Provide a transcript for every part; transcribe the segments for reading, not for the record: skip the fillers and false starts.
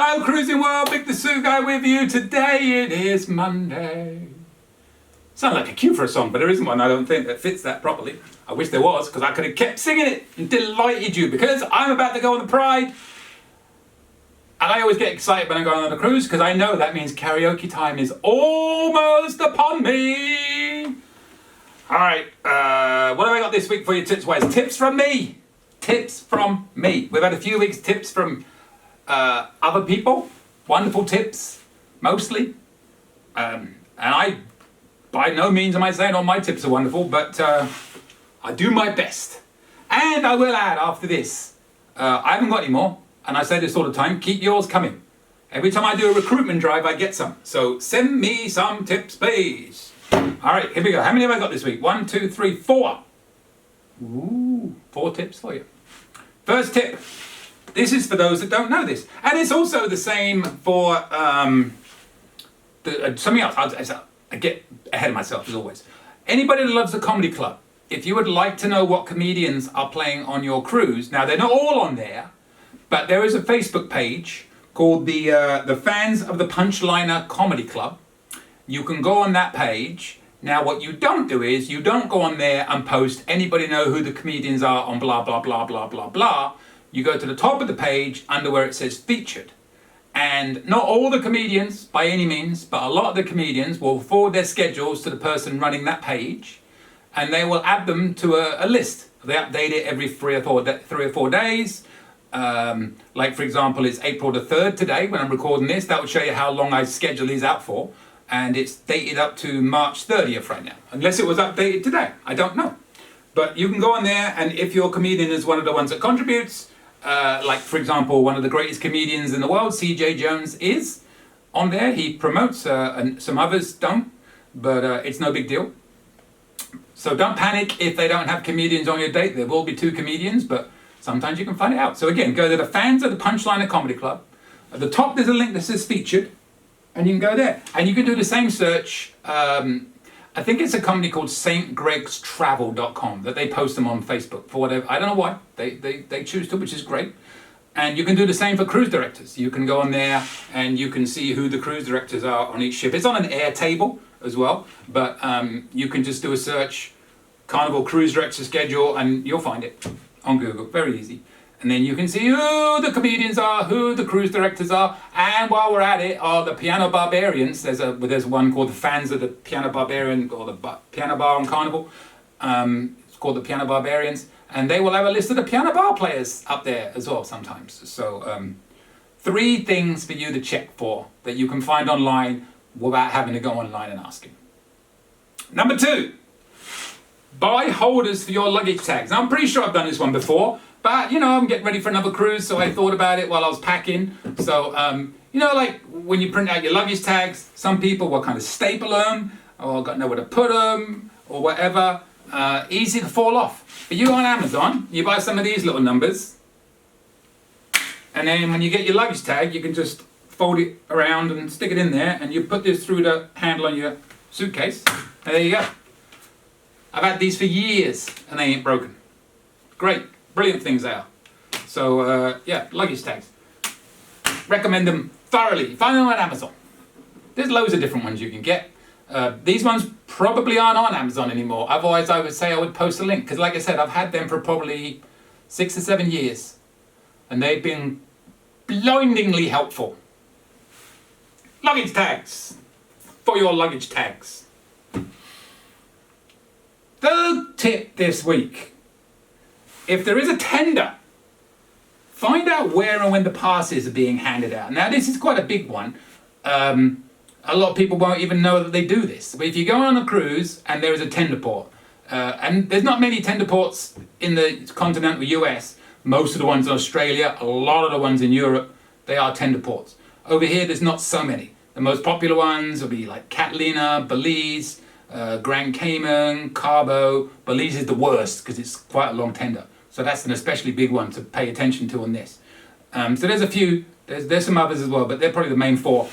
Hi, Cruising World, Mick the Sue Guy with you. Today it is Monday. Sounds like a cue for a song, but there isn't one, I don't think, that fits that properly. I wish there was, because I could have kept singing it and delighted you, because I'm about to go on the Pride. And I always get excited when I go on a cruise, because I know that means karaoke time is almost upon me. All right, what have I got this week for you tips-wise? Tips from me. Tips from me. We've had a few weeks tips from other people. Wonderful tips, mostly. And I, by no means am I saying all my tips are wonderful, but I do my best. And I will add after this, I haven't got any more, and I say this all the time, keep yours coming. Every time I do a recruitment drive, I get some. So send me some tips, please. All right, here we go. How many have I got this week? 1, 2, 3, 4. Ooh, 4 tips for you. First tip. This is for those that don't know this. And it's also the same for something else. I get ahead of myself, as always. Anybody that loves a comedy club, if you would like to know what comedians are playing on your cruise, now they're not all on there, but there is a Facebook page called the Fans of the Punchliner Comedy Club. You can go on that page. Now, what you don't do is you don't go on there and post, anybody know who the comedians are on blah, blah, blah, blah, blah, blah. You go to the top of the page under where it says featured. And not all the comedians by any means, but a lot of the comedians will forward their schedules to the person running that page, and they will add them to a list. They update it every 3 or 4 days. Like, for example, it's April the 3rd today when I'm recording this. That will show you how long I schedule these out for. And it's dated up to March 30th right now. Unless it was updated today. I don't know. But you can go on there, and if your comedian is one of the ones that contributes, like, for example, one of the greatest comedians in the world, CJ Jones, is on there. He promotes, and some others don't, but it's no big deal. So don't panic if they don't have comedians on your date. There will be 2 comedians, but sometimes you can find it out. So again, go to the Fans of the Punchliner Comedy Club. At the top, there's a link that says featured, and you can go there. And you can do the same search. I think it's a company called stgregstravel.com that they post them on Facebook for whatever. I don't know why. They choose to, which is great. And you can do the same for cruise directors. You can go on there and you can see who the cruise directors are on each ship. It's on an air table as well, but you can just do a search, Carnival Cruise Director Schedule, and you'll find it on Google. Very easy. And then you can see who the comedians are, who the cruise directors are, and while we're at it, are the Piano Barbarians. There's one called the Fans of the Piano Barbarian, or the Piano Bar on Carnival. It's called the Piano Barbarians, and they will have a list of the piano bar players up there as well sometimes. So 3 things for you to check for that you can find online without having to go online and asking. Number 2, buy holders for your luggage tags. Now, I'm pretty sure I've done this one before. But, you know, I'm getting ready for another cruise, so I thought about it while I was packing. So, you know, like when you print out your luggage tags, some people will kind of staple them, or got nowhere to put them, or whatever. Easy to fall off. But you go on Amazon, you buy some of these little numbers, and then when you get your luggage tag, you can just fold it around and stick it in there, and you put this through the handle on your suitcase, and there you go. I've had these for years, and they ain't broken. Great. Brilliant things they are. So, yeah, luggage tags. Recommend them thoroughly. Find them on Amazon. There's loads of different ones you can get. These ones probably aren't on Amazon anymore. Otherwise, I would say I would post a link. Because like I said, I've had them for probably 6 or 7 years. And they've been blindingly helpful. Luggage tags. For your luggage tags. Third tip this week. If there is a tender, find out where and when the passes are being handed out. Now, this is quite a big one. A lot of people won't even know that they do this. But if you go on a cruise and there is a tender port, and there's not many tender ports in the continental US, most of the ones in Australia, a lot of the ones in Europe, they are tender ports. Over here, there's not so many. The most popular ones will be like Catalina, Belize, Grand Cayman, Cabo. Belize is the worst because it's quite a long tender. So that's an especially big one to pay attention to on this. So there's a few, there's some others as well, but they're probably the main 4.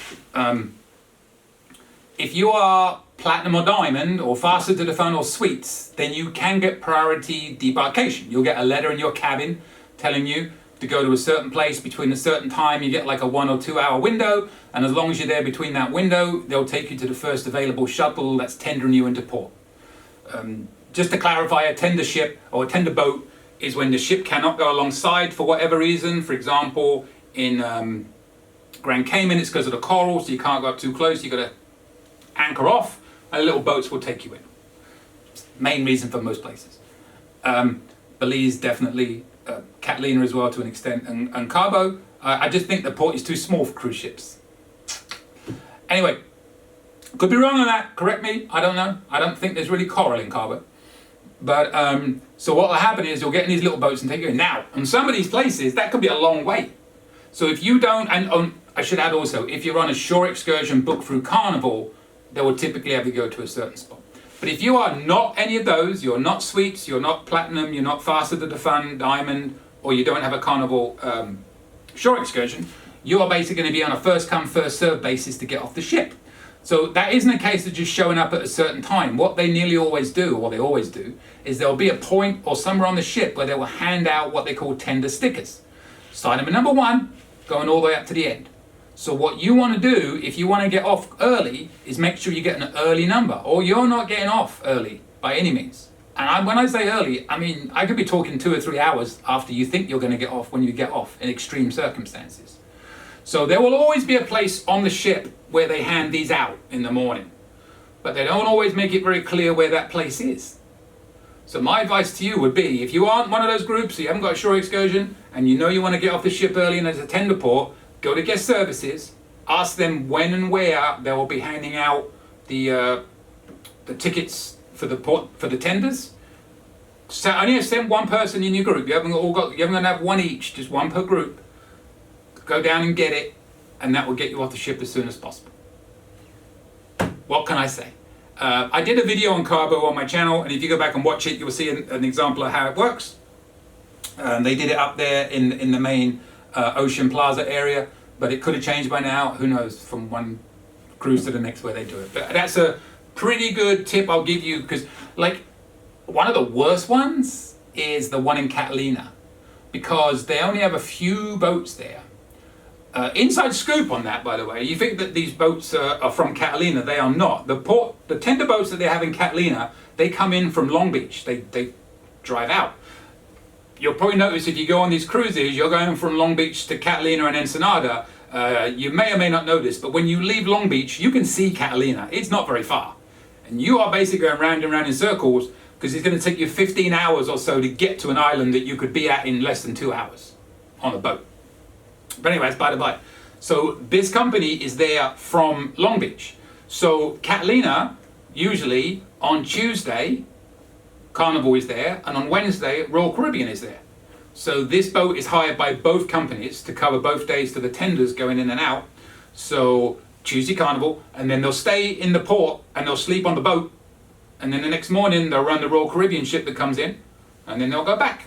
If you are platinum or diamond or faster to the phone or suites, then you can get priority debarkation. You'll get a letter in your cabin telling you to go to a certain place between a certain time. You get like a 1 or 2 hour window, and as long as you're there between that window, they'll take you to the first available shuttle that's tendering you into port. Just to clarify, a tender ship or a tender boat is when the ship cannot go alongside for whatever reason. For example, in Grand Cayman, it's because of the coral, so you can't go up too close. You've got to anchor off, and little boats will take you in. Main reason for most places. Belize definitely, Catalina as well to an extent, and Cabo. I just think the port is too small for cruise ships. Anyway, could be wrong on that, correct me, I don't know. I don't think there's really coral in Cabo. But, so what will happen is you'll get in these little boats and take you in. Now, on some of these places, that could be a long way. So if you don't, and I should add also, if you're on a shore excursion booked through Carnival, they will typically have you go to a certain spot. But if you are not any of those, you're not Suites, you're not Platinum, you're not Faster to the Fun, Diamond, or you don't have a Carnival shore excursion, you are basically going to be on a first come, first served basis to get off the ship. So that isn't a case of just showing up at a certain time. What they nearly always do, or they always do, is there'll be a point or somewhere on the ship where they will hand out what they call tender stickers. Side number number 1, going all the way up to the end. So what you want to do, if you want to get off early, is make sure you get an early number, or you're not getting off early by any means. And when I say early, I mean, I could be talking 2 or 3 hours after you think you're going to get off when you get off in extreme circumstances. So there will always be a place on the ship where they hand these out in the morning, but they don't always make it very clear where that place is. So my advice to you would be, if you aren't one of those groups, so you haven't got a shore excursion, and you know you want to get off the ship early and there's a tender port, go to guest services, ask them when and where they will be handing out the tickets for the port, for the tenders. So only send one person in your group. You haven't got to have one each, just one per group. Go down and get it, and that will get you off the ship as soon as possible. What can I say? I did a video on Cabo on my channel, and if you go back and watch it, you'll see an example of how it works. They did it up there in the main Ocean Plaza area, but it could have changed by now. Who knows, from one cruise to the next where they do it. But that's a pretty good tip I'll give you, because like one of the worst ones is the one in Catalina, because they only have a few boats there. Inside scoop on that, by the way, you think that these boats are from Catalina. They are not. The tender boats that they have in Catalina, they come in from Long Beach. They drive out. You'll probably notice if you go on these cruises, you're going from Long Beach to Catalina and Ensenada. You may or may not notice, but when you leave Long Beach, you can see Catalina. It's not very far. And you are basically going round and round in circles, because it's going to take you 15 hours or so to get to an island that you could be at in less than 2 hours on a boat. But anyways, by the by. So this company is there from Long Beach. So Catalina, usually on Tuesday, Carnival is there, and on Wednesday, Royal Caribbean is there. So this boat is hired by both companies to cover both days to the tenders going in and out. So Tuesday Carnival, and then they'll stay in the port and they'll sleep on the boat, and then the next morning they'll run the Royal Caribbean ship that comes in, and then they'll go back.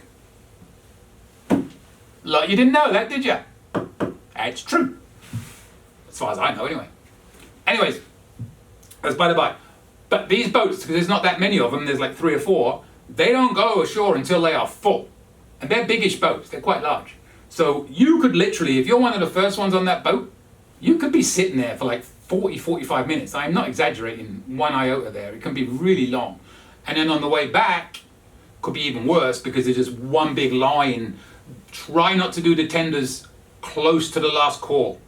Like you didn't know that, did you? It's true. As far as I know, anyway. Anyways, that's by the by. But these boats, because there's not that many of them, there's like 3 or 4, they don't go ashore until they are full. And they're biggish boats, they're quite large. So you could literally, if you're one of the first ones on that boat, you could be sitting there for like 40, 45 minutes. I'm not exaggerating one iota there. It can be really long. And then on the way back, could be even worse, because there's just one big line. Try not to do the tenders close to the last call,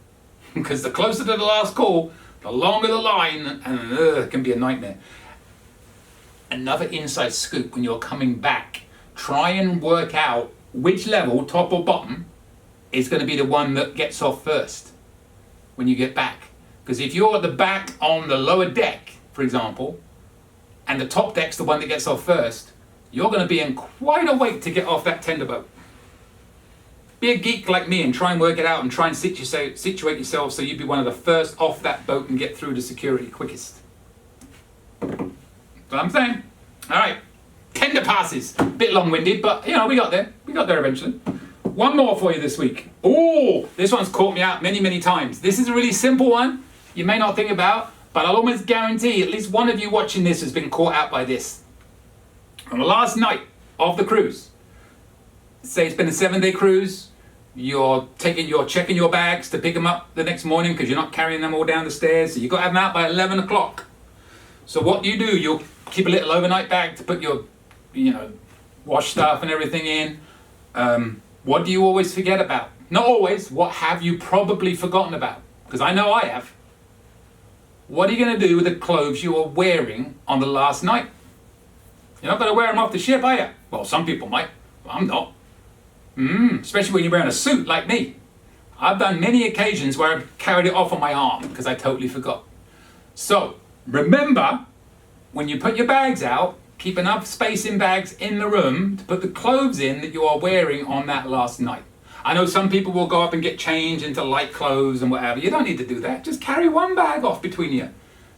because the closer to the last call, the longer the line, and it can be a nightmare. Another inside scoop when you're coming back, try and work out which level, top or bottom, is going to be the one that gets off first when you get back. Because if you're at the back on the lower deck, for example, and the top deck's the one that gets off first, you're going to be in quite a wait to get off that tender boat. Be a geek like me and try and work it out and try and situate yourself so you'd be one of the first off that boat and get through to security quickest. That's what I'm saying. All right, tender passes. Bit long-winded, but you know, we got there. We got there eventually. One more for you this week. Oh, this one's caught me out many, many times. This is a really simple one you may not think about, but I'll almost guarantee at least one of you watching this has been caught out by this. On the last night of the cruise, say it's been a 7-day cruise, You're checking your bags to pick them up the next morning because you're not carrying them all down the stairs. So you've got to have them out by 11 o'clock. So what do? You'll keep a little overnight bag to put your, wash stuff and everything in. What do you always forget about? Not always. What have you probably forgotten about? Because I know I have. What are you going to do with the clothes you are wearing on the last night? You're not going to wear them off the ship, are you? Well, some people might. But I'm not. Especially when you're wearing a suit like me. I've done many occasions where I've carried it off on my arm because I totally forgot. So, remember, when you put your bags out, keep enough space in bags in the room to put the clothes in that you are wearing on that last night. I know some people will go up and get changed into light clothes and whatever. You don't need to do that. Just carry one bag off between you.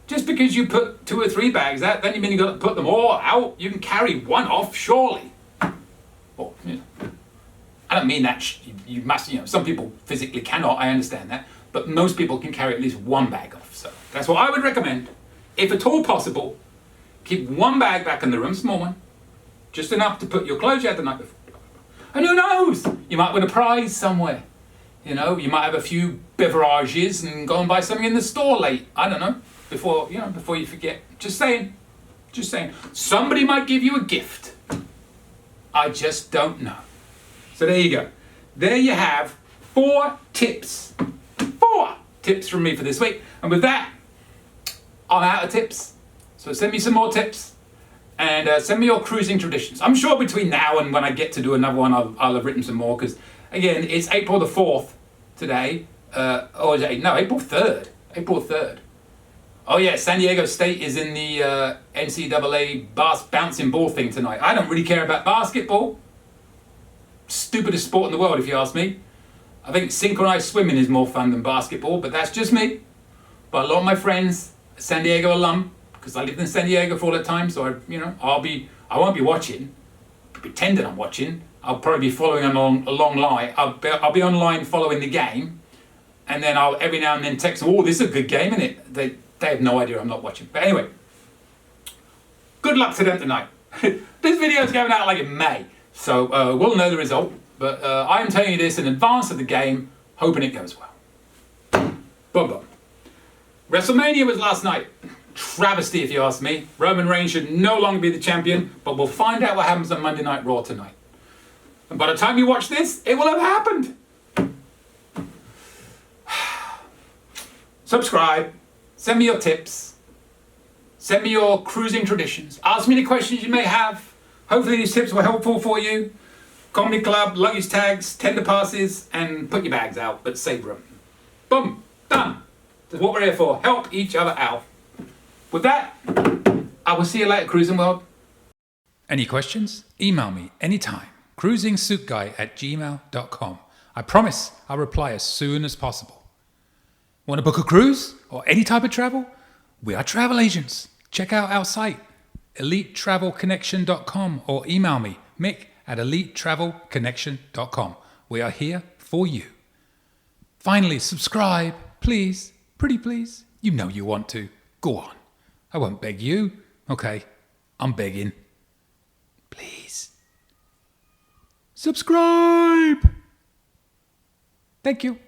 Just because you put 2 or 3 bags out, then you mean you've got to put them all out? You can carry one off, surely. Well, I don't mean that you must, some people physically cannot, I understand that, but most people can carry at least one bag off. So that's what I would recommend. If at all possible, keep one bag back in the room, small one, just enough to put your clothes out the night before. And who knows, you might win a prize somewhere. You might have a few beverages and go and buy something in the store late. I don't know, before you forget. Just saying. Somebody might give you a gift. I just don't know. So there you go. There you have 4 tips. 4 tips from me for this week. And with that, I'm out of tips. So send me some more tips. And send me your cruising traditions. I'm sure between now and when I get to do another one, I'll have written some more. Because, again, it's April the 4th today. Or is it? No, April 3rd. April 3rd. Oh, yeah, San Diego State is in the NCAA bouncing ball thing tonight. I don't really care about basketball. Stupidest sport in the world, if you ask me. I think synchronized swimming is more fun than basketball, but that's just me. But a lot of my friends, San Diego alum, because I lived in San Diego for all that time, so I won't be watching, pretending I'm watching. I'll probably be following along line. I'll be online following the game, and then I'll every now and then text them, oh, this is a good game, isn't it? They have no idea I'm not watching. But anyway, good luck to them tonight. This video is going out like in May. So we'll know the result, but I'm telling you this in advance of the game, hoping it goes well. Boom, boom. WrestleMania was last night. Travesty, if you ask me. Roman Reigns should no longer be the champion, but we'll find out what happens on Monday Night Raw tonight. And by the time you watch this, it will have happened. Subscribe. Send me your tips. Send me your cruising traditions. Ask me any questions you may have. Hopefully these tips were helpful for you. Comedy club, luggage tags, tender passes, and put your bags out, but save room. Boom, done. That's what we're here for. Help each other out. With that, I will see you later, Cruising World. Any questions? Email me anytime. cruisingsuitguy@gmail.com. I promise I'll reply as soon as possible. Want to book a cruise or any type of travel? We are travel agents. Check out our site, elitetravelconnection.com, or email me, mick@elitetravelconnection.com. We are here for you. Finally, subscribe, please. Pretty please. You know you want to. Go on. I won't beg you. Okay, I'm begging. Please. Subscribe. Thank you.